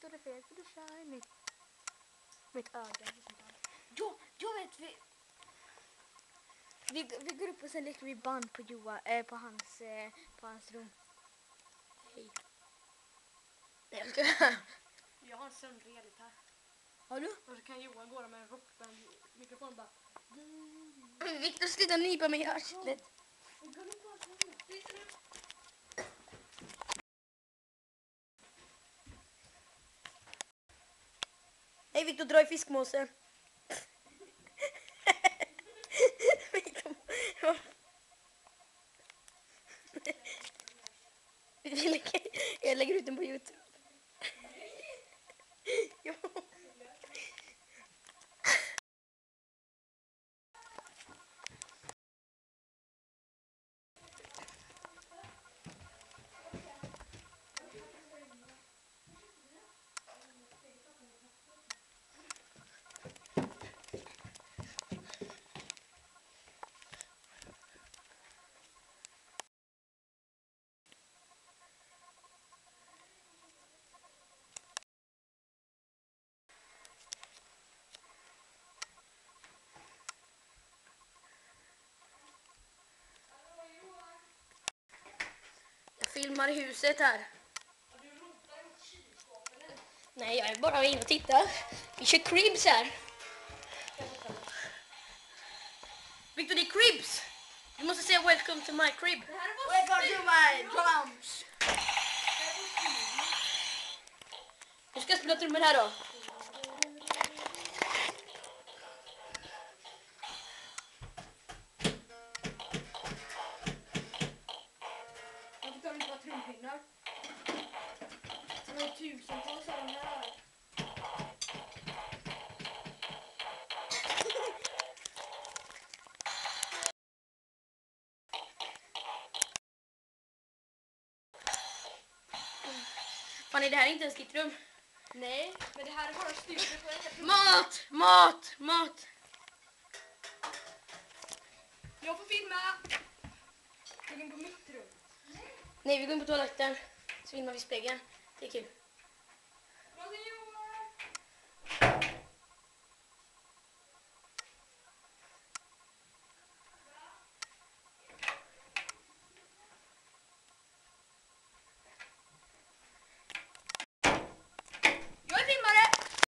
är det fel för det shiny. Mitt öga. Ja, jag vet. Vi går upp och sen leker vi band på på hans rum. Hej. Nej, jag ska... Jag har en söndrig gitarr. Har du? Och så kan Johan gå med en rockband-mikrofon bara... Victor, sluta nypa mig i arslet. Hej Victor, dra i fiskmåsen. Jag lägger ut den på YouTube. Jo. Jag filmar huset här. Nej, jag är bara inne och tittar. Vi kör cribs här. Victor, det är cribs. Du måste säga welcome to my crib. Welcome to my drums! Nu ska jag spela trummor här då. Varför tar du inte bara trumpinnar? Det var tusentals av de här. Fan, är det här inte ens ditt rum? Nej, men det här är bara styrka på en. Mat! Jag får filma! Jag går in på mitt rum. Nej, vi går in på toaletten. Så filmar vi spegeln. Det är kul.